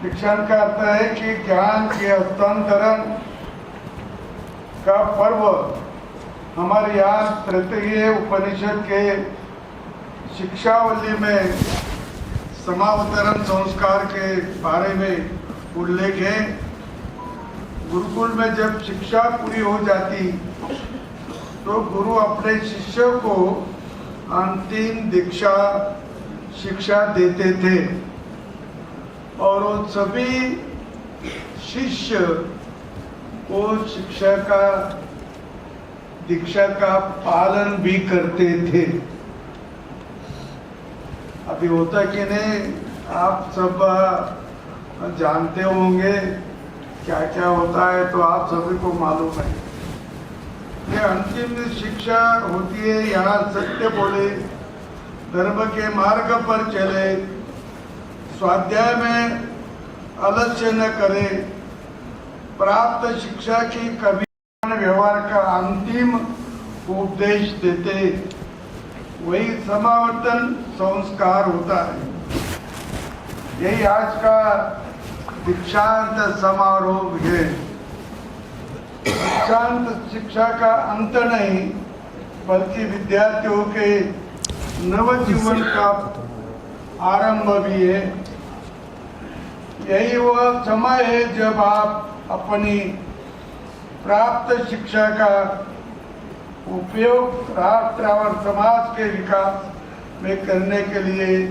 दीक्षांत का अर्थ है कि ज्ञान के हस्तांतरण का पर्व हमारे यहाँ तृतीय उपनिषद के शिक्षावली में समावतरण संस्कार के बारे में उल्लेख है। गुरुकुल में जब शिक्षा पूरी हो जाती तो गुरु अपने शिष्यों को अंतिम दीक्षा शिक्षा देते थे और वो सभी शिष्य वो शिक्षा का दीक्षा का पालन भी करते थे। अभी होता कि नहीं, आप सब जानते होंगे क्या क्या होता है, तो आप सभी को मालूम है। ये अंतिम शिक्षा होती है, यहाँ सत्य बोले, धर्म के मार्ग पर चले, स्वाध्याय में आलस्य न करे, प्राप्त शिक्षा की कभी व्यवहार का अंतिम उपदेश देते, वही समावर्तन संस्कार होता है। यही आज का दीक्षांत समारोह है। दीक्षांत शिक्षा का अंत नहीं बल्कि विद्यार्थियों के नव जीवन का आरंभ भी है। यही वह समय है जब आप अपनी प्राप्त शिक्षा का उपयोग राष्ट्र और समाज के विकास में करने के लिए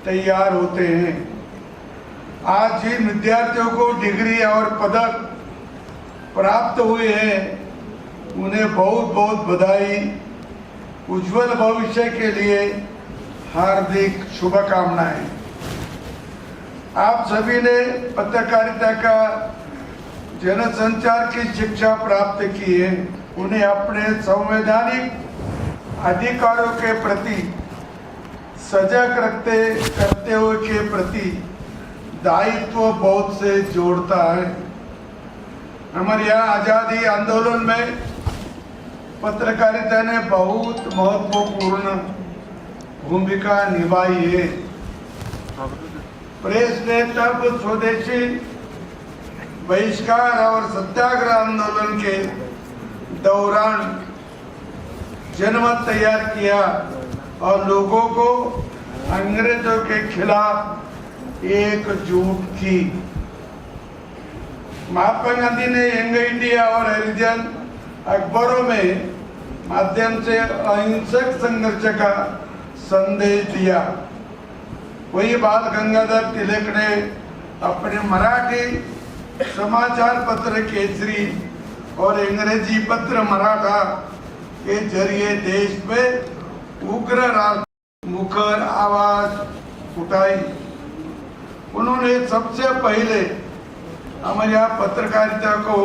तैयार होते हैं। आज जिन विद्यार्थियों को डिग्री और पदक प्राप्त हुए हैं उन्हें बहुत बहुत बधाई। उज्जवल भविष्य के लिए हार्दिक शुभकामनाएं। आप सभी ने पत्रकारिता का जनसंचार की शिक्षा प्राप्त की है। उन्हें अपने संवैधानिक अधिकारों के प्रति सजग करते हुए के प्रति दायित्व बहुत से जोड़ता है। हमारे यहाँ आजादी आंदोलन में पत्रकारिता ने बहुत महत्वपूर्ण भूमिका निभाई है। प्रेस ने तब स्वदेशी बहिष्कार और सत्याग्रह आंदोलन के दौरान जनमत तैयार किया और लोगों को अंग्रेजों के खिलाफ एकजुट की। महात्मा गांधी ने यंग इंडिया और हरिजन अखबारों में माध्यम से अहिंसक संघर्ष का संदेश दिया। वही बाल गंगाधर तिलक ने अपने मराठी समाचार पत्र केसरी और अंग्रेजी पत्र मराठा के जरिए देश में उग्र मुखर आवाज उठाई। उन्होंने सबसे पहले हमारे यहाँ पत्रकारिता को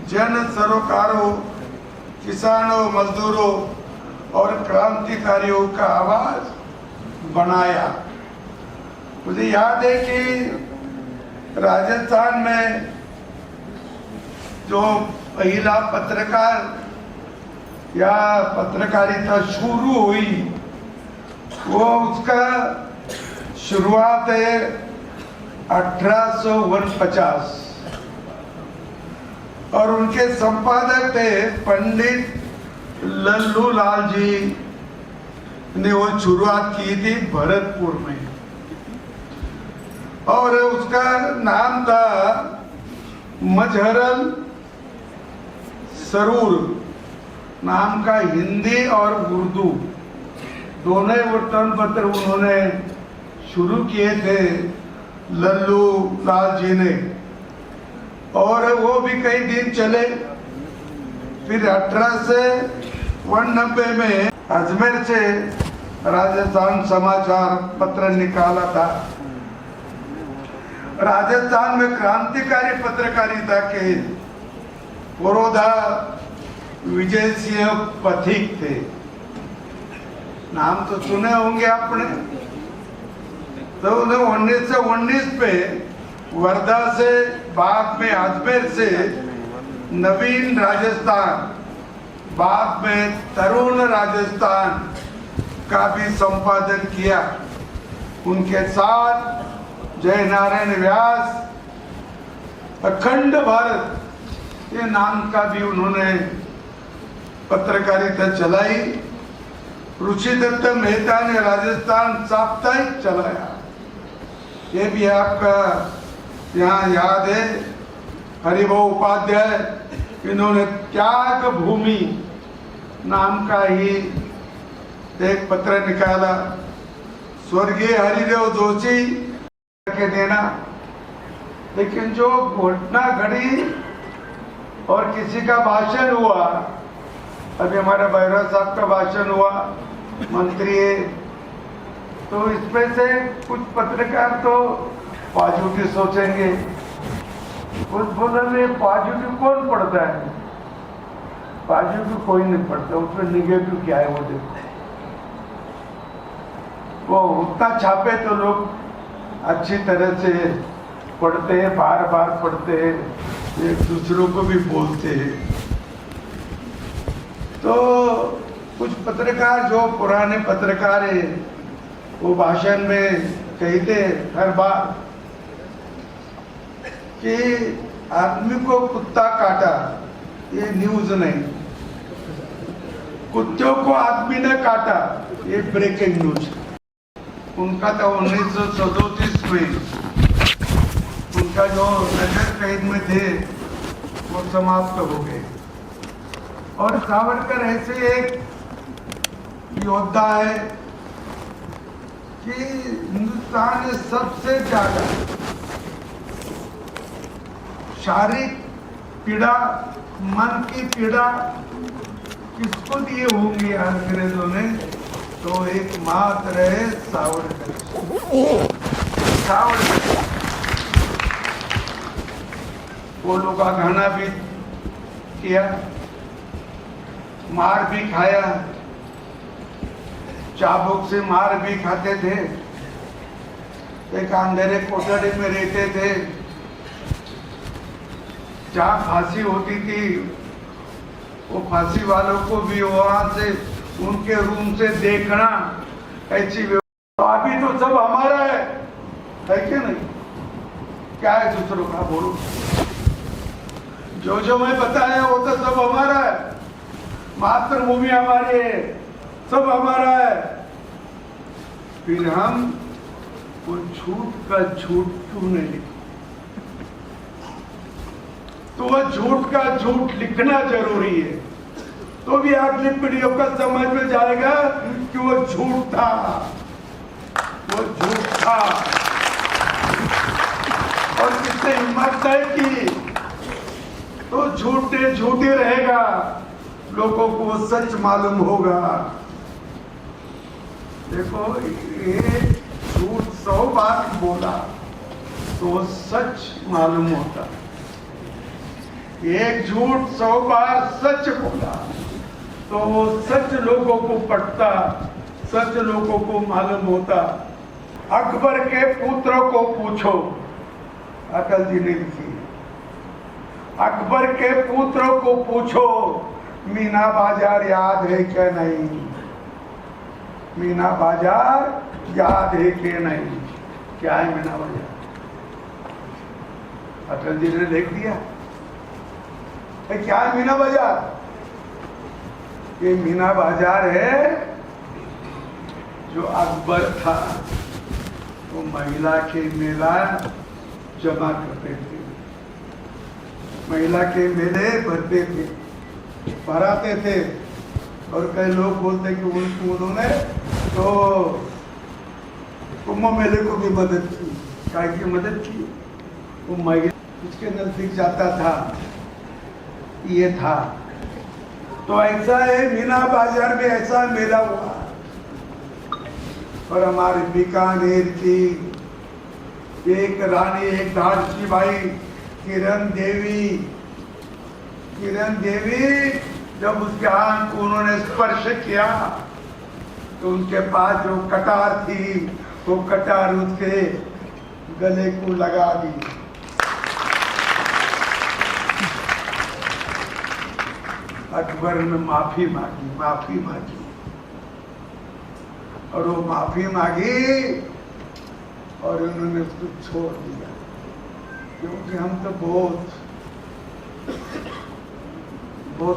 जन सरोकारों, किसानों, मजदूरों और क्रांतिकारियों का आवाज बनाया। मुझे याद है कि राजस्थान में जो पहला पत्रकार या पत्रकारिता शुरू हुई वो उसका शुरुआत है 1849 और उनके संपादक थे पंडित लल्लू लाल जी ने वो शुरुआत की थी भरतपुर में और उसका नाम था मजहरल सरूर नाम का हिंदी और उर्दू दोनों वर्तमान पत्र उन्होंने शुरू किए थे लल्लू लाल जी ने और वो भी कई दिन चले। फिर 1890 में अजमेर से राजस्थान समाचार पत्र निकाला था। राजस्थान में क्रांतिकारी पत्रकारिता के पुरोधा विजय सिंह पथिक थे। नाम तो सुने होंगे आपने। तो उन्हें 1919 पे वर्धा से बाद में अजमेर से नवीन राजस्थान बाद में तरुण राजस्थान का भी संपादन किया। उनके साथ जय नारायण व्यास अखंड भारत, ये नाम का भी उन्होंने पत्रकारिता चलाई। रुचिदत्त मेहता ने राजस्थान साप्ताहिक चलाया, ये भी आपका यहाँ याद है। हरिभाऊ उपाध्याय, इन्होंने त्याग भूमि नाम का ही एक पत्र निकाला। स्वर्गीय हरिदेव जोशी के देना, लेकिन जो घटना घड़ी और किसी का भाषण हुआ, अभी हमारा भैरव साहब का भाषण हुआ, मंत्री है, तो इसमें से कुछ पत्रकार तो पॉजिटिव सोचेंगे, कुछ बोलेंगे पॉजिटिव कौन पढ़ता है, पॉजिटिव कोई नहीं पढ़ता, उसमें निगेटिव क्या है वो देखो। वो उतना छापे तो लोग अच्छी तरह से पढ़ते हैं, बार बार पढ़ते हैं, एक दूसरों को भी बोलते हैं। तो कुछ पत्रकार जो पुराने पत्रकार हैं, वो भाषण में कहते हर बार कि आदमी को कुत्ता काटा, ये न्यूज नहीं, कुत्तों को आदमी ने काटा, ये ब्रेकिंग न्यूज। उनका तो 1937 में उनका जो नजर कैद में थे वो समाप्त हो गए। और सावरकर ऐसे एक योद्धा है कि हिंदुस्तान में सबसे ज्यादा शारीरिक पीड़ा, मन की पीड़ा किसको दिए होंगी अंग्रेजों ने, तो एकमात्र है सावरकर। सावरकर पोलो का गाना भी किया, मार भी खाया, चाबुक से मार भी खाते थे, एक अंधेरे कोठरी में रहते थे, जहाँ फांसी होती थी वो फांसी वालों को भी वहां से उनके रूम से देखना, ऐसी व्यवस्था। अभी तो सब हमारा है क्या नहीं? क्या है दूसरों का बोलो? जो जो मैं बताया वो तो सब हमारा है, मातृभूमि हमारी है, सब हमारा है। फिर हम वो झूठ का झूठ क्यों नहीं लिखते? तो वह झूठ का झूठ लिखना जरूरी है, तो भी अगली पीढ़ियों का समझ में जाएगा कि वो झूठ था, वो झूठ था। और किसने हिम्मत तय की तो झूठे झूठे रहेगा, लोगों को वो सच मालूम होगा। देखो, ये झूठ 100 बार बोला तो सच मालूम होता, एक झूठ 100 बार सच बोला तो वो सच लोगों को पटता, सच लोगों को मालूम होता। अकबर के पुत्रों को पूछो, अटल जी ने लिखी, अकबर के पुत्रों को पूछो मीना बाजार याद है क्या नहीं, मीना बाजार याद है कि नहीं? क्या है मीना बाजार? अटल जी ने लिख दिया, क्या है मीना बाजार? ये मीना बाजार है जो अकबर था, वो महिला के मेला जमा करते थे, महिला के मेले भरते थे, भराते थे। और कई लोग बोलते कि उन्होंने तो कुंभ मेले को भी मदद की। काय की मदद की? वो महिला उसके नजदीक जाता था, ये था। तो ऐसा है, मीना बाजार में ऐसा मेला हुआ। और हमारे बीकानेर की एक रानी, एक धाड़सी भाई किरण देवी, जब उसके हाथ को उन्होंने स्पर्श किया तो उनके पास जो कटार थी वो कटार उसके गले को लगा दी। अकबर ने माफी मांगी और वो माफी मांगी और उन्होंने उसको छोड़ दिया, क्योंकि हम तो बहुत